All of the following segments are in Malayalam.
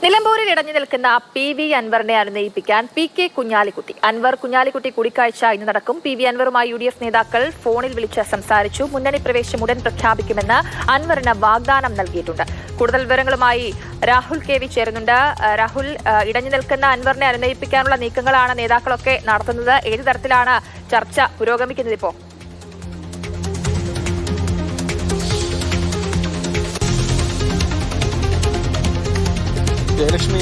നിലമ്പൂരിൽ ഇടഞ്ഞു നിൽക്കുന്ന PV അൻവറിനെ അനുനയിപ്പിക്കാൻ PK കുഞ്ഞാലിക്കുട്ടി അൻവർ കുഞ്ഞാലിക്കുട്ടി കൂടിക്കാഴ്ച ഇന്ന് നടക്കും. PV അൻവറുമായി UDF നേതാക്കൾ ഫോണിൽ വിളിച്ച് സംസാരിച്ചു. മുന്നണി പ്രവേശം ഉടൻ പ്രഖ്യാപിക്കുമെന്ന് അൻവറിന് വാഗ്ദാനം നൽകിയിട്ടുണ്ട്. കൂടുതൽ വിവരങ്ങളുമായി രാഹുൽ KV ചേരുന്നുണ്ട്. രാഹുൽ, ഇടഞ്ഞു നിൽക്കുന്ന അൻവറിനെ അനുനയിപ്പിക്കാനുള്ള നീക്കങ്ങളാണ് നേതാക്കളൊക്കെ നടത്തുന്നത്. ഏത് തരത്തിലാണ് ചർച്ച പുരോഗമിക്കുന്നത് ഇപ്പോൾ? ജയലക്ഷ്മി,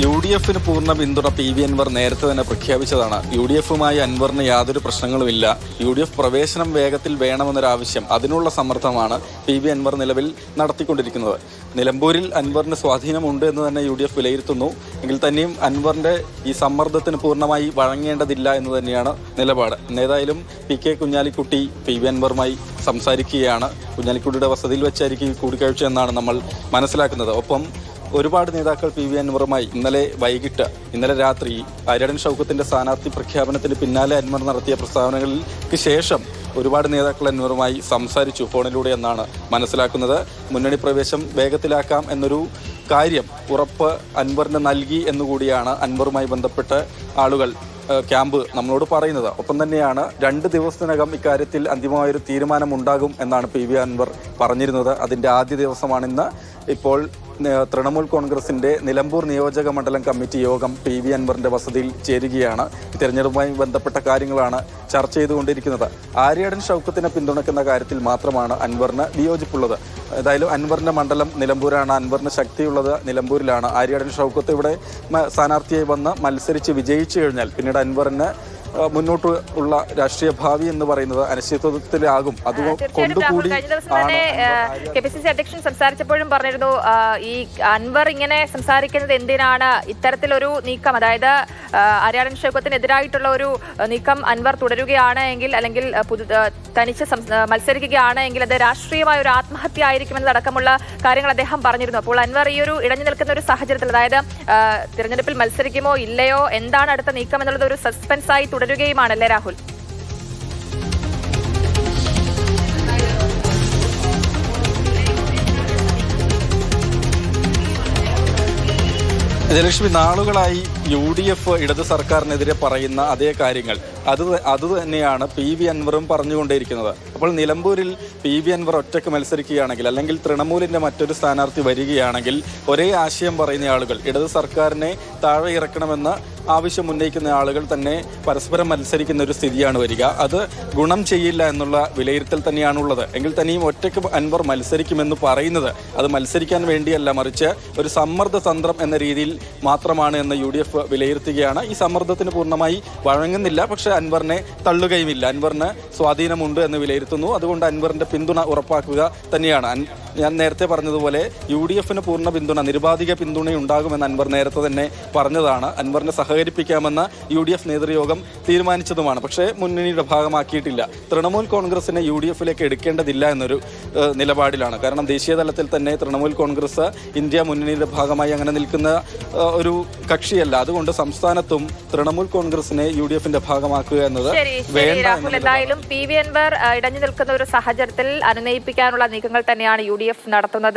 UDF പൂർണ്ണ പിന്തുണ PV അൻവർ നേരത്തെ തന്നെ പ്രഖ്യാപിച്ചതാണ്. UDF-മായി അൻവറിന് യാതൊരു പ്രശ്നങ്ങളുമില്ല. UDF പ്രവേശനം വേഗത്തിൽ വേണമെന്നൊരാവശ്യം, അതിനുള്ള സമ്മർദ്ദമാണ് PV അൻവർ നിലവിൽ നടത്തിക്കൊണ്ടിരിക്കുന്നത്. നിലമ്പൂരിൽ അൻവറിന് സ്വാധീനമുണ്ട് എന്ന് തന്നെ UDF വിലയിരുത്തുന്നു. എങ്കിൽ തന്നെയും അൻവറിന്റെ ഈ സമ്മർദ്ദത്തിന് പൂർണ്ണമായി വഴങ്ങേണ്ടതില്ല എന്ന് തന്നെയാണ് നിലപാട്. ഏതായാലും PK കുഞ്ഞാലിക്കുട്ടി PV അൻവറുമായി സംസാരിക്കുകയാണ്. കുഞ്ഞാലിക്കുട്ടിയുടെ വസതിയിൽ വെച്ചായിരിക്കും കൂടിക്കാഴ്ച എന്നാണ് നമ്മൾ മനസ്സിലാക്കുന്നത്. ഒപ്പം ഒരുപാട് നേതാക്കൾ PV അൻവറുമായി ഇന്നലെ രാത്രി ആര്യാടൻ ഷൗക്കത്തിന്റെ സ്ഥാനാർത്ഥി പ്രഖ്യാപനത്തിന് പിന്നാലെ അൻവർ നടത്തിയ പ്രസ്താവനകൾക്ക് ശേഷം ഒരുപാട് നേതാക്കൾ അൻവറുമായി സംസാരിച്ചു ഫോണിലൂടെ എന്നാണ് മനസ്സിലാക്കുന്നത്. മുന്നണി പ്രവേശം വേഗത്തിലാക്കാം എന്നൊരു കാര്യം ഉറപ്പ് അൻവറിന് നൽകി എന്നുകൂടിയാണ് അൻവറുമായി ബന്ധപ്പെട്ട ആളുകൾ ക്യാമ്പ് നമ്മളോട് പറയുന്നത്. ഒപ്പം തന്നെയാണ് 2 ദിവസത്തിനകം ഇക്കാര്യത്തിൽ അന്തിമമായൊരു തീരുമാനമുണ്ടാകും എന്നാണ് PV അൻവർ പറഞ്ഞിരുന്നത്. അതിൻ്റെ ആദ്യ ദിവസമാണിന്ന്. ഇപ്പോൾ തൃണമൂൽ കോൺഗ്രസിന്റെ നിലമ്പൂർ നിയോജക മണ്ഡലം കമ്മിറ്റി യോഗം PV അൻവറിന്റെ വസതിയിൽ ചേരുകയാണ്. തെരഞ്ഞെടുപ്പുമായി ബന്ധപ്പെട്ട കാര്യങ്ങളാണ് ചർച്ച ചെയ്തുകൊണ്ടിരിക്കുന്നത്. ആര്യാടൻ ഷൗക്കത്തിനെ പിന്തുണയ്ക്കുന്ന കാര്യത്തിൽ മാത്രമാണ് അൻവറിന് വിയോജിപ്പുള്ളത്. ഏതായാലും അൻവറിന്റെ മണ്ഡലം നിലമ്പൂരാണ്. അൻവറിന് ശക്തിയുള്ളത് നിലമ്പൂരിലാണ്. ആര്യാടൻ ഷൗക്കത്ത് ഇവിടെ സ്ഥാനാർത്ഥിയായി വന്ന് മത്സരിച്ച് വിജയിച്ചു കഴിഞ്ഞാൽ പിന്നീട് അൻവറിന് മുന്നോട്ട് ഉള്ള രാഷ്ട്രീയ ഭാവി എന്ന് പറയുന്നത് അനിശ്ചിതത്വത്തിലാകും. അതുകൊണ്ടുകൂടി KPCC അധ്യക്ഷൻ സംസാരിച്ചപ്പോഴും പറഞ്ഞിരുന്നു, ഈ അൻവർ ഇങ്ങനെ സംസാരിക്കുന്നത് എന്തിനാണ്? ഇത്തരത്തിലൊരു നീക്കം, അതായത് ആര്യാടൻ ഷൗക്കത്തിനെതിരായിട്ടുള്ള ഒരു നീക്കം അൻവർ തുടരുകയാണ് എങ്കിൽ, അല്ലെങ്കിൽ തനിച്ച് മത്സരിക്കുകയാണ് എങ്കിൽ അത് രാഷ്ട്രീയമായ ഒരു ആത്മഹത്യ ആയിരിക്കുമെന്നതടക്കമുള്ള കാര്യങ്ങൾ അദ്ദേഹം പറഞ്ഞിരുന്നു. അപ്പോൾ അൻവർ ഈ ഒരു ഇടഞ്ഞു നിൽക്കുന്ന ഒരു സാഹചര്യത്തിൽ, അതായത് തിരഞ്ഞെടുപ്പിൽ മത്സരിക്കുമോ ഇല്ലയോ, എന്താണ് അടുത്ത നീക്കം എന്നുള്ളത് ഒരു സസ്പെൻസായി തുടരുകയുമാണല്ലേ രാഹുൽ? ജയലക്ഷ്മി, നാളുകളായി UDF ഇടത് സർക്കാരിനെതിരെ പറയുന്ന അതേ കാര്യങ്ങൾ അത് തന്നെയാണ് PV അൻവറും പറഞ്ഞുകൊണ്ടേയിരിക്കുന്നത്. അപ്പോൾ നിലമ്പൂരിൽ PV അൻവർ ഒറ്റയ്ക്ക് മത്സരിക്കുകയാണെങ്കിൽ, അല്ലെങ്കിൽ തൃണമൂലിന്റെ മറ്റൊരു സ്ഥാനാർത്ഥി വരികയാണെങ്കിൽ ഒരേ ആശയം പറയുന്ന ആളുകൾ, ഇടത് സർക്കാരിനെ താഴെ ഇറക്കണമെന്ന് ആവശ്യം ഉന്നയിക്കുന്ന ആളുകൾ തന്നെ പരസ്പരം മത്സരിക്കുന്ന ഒരു സ്ഥിതിയാണ് വരിക. അത് ഗുണം ചെയ്യില്ല എന്നുള്ള വിലയിരുത്തൽ തന്നെയാണുള്ളത്. എങ്കിൽ തന്നെയും ഒറ്റയ്ക്ക് അൻവർ മത്സരിക്കുമെന്ന് പറയുന്നത് അത് മത്സരിക്കാൻ വേണ്ടിയല്ല, മറിച്ച് ഒരു സമ്മർദ്ദ തന്ത്രം എന്ന രീതിയിൽ മാത്രമാണ് എന്ന് UDF വിലയിരുത്തുകയാണ്. ഈ സമ്മർദ്ദത്തിന് പൂർണ്ണമായി വഴങ്ങുന്നില്ല, പക്ഷേ അൻവറിനെ തള്ളുകയുമില്ല. അൻവറിന് സ്വാധീനമുണ്ട് എന്ന് വിലയിരുത്തുന്നു. അതുകൊണ്ട് അൻവറിന്റെ പിന്തുണ ഉറപ്പാക്കുക തന്നെയാണ്. ഞാൻ നേരത്തെ പറഞ്ഞതുപോലെ UDF പൂർണ്ണ പിന്തുണ, നിരുപാധിക പിന്തുണയുണ്ടാകുമെന്ന് അൻവർ നേരത്തെ തന്നെ പറഞ്ഞതാണ്. അൻവറിനെ സഹകരിപ്പിക്കാമെന്ന് UDF നേതൃയോഗം തീരുമാനിച്ചതുമാണ്. പക്ഷേ മുന്നണിയുടെ ഭാഗമാക്കിയിട്ടില്ല. തൃണമൂൽ കോൺഗ്രസിനെ UDF എടുക്കേണ്ടതില്ല എന്നൊരു നിലപാടിലാണ്. കാരണം ദേശീയ തലത്തിൽ തന്നെ തൃണമൂൽ കോൺഗ്രസ് ഇന്ത്യ മുന്നണിയുടെ ഭാഗമായി അങ്ങനെ നിൽക്കുന്ന ഒരു കക്ഷിയല്ല. അതുകൊണ്ട് സംസ്ഥാനത്തും തൃണമൂൽ കോൺഗ്രസിനെ UDF ഭാഗമാക്കുക എന്നത് വേണ്ട. എന്തായാലും PV അൻവർ ഇടഞ്ഞു നിൽക്കുന്ന ഒരു സാഹചര്യത്തിൽ അനുനയിപ്പിക്കാനുള്ള നീക്കങ്ങൾ തന്നെയാണ് UDF നടത്തുന്നത്.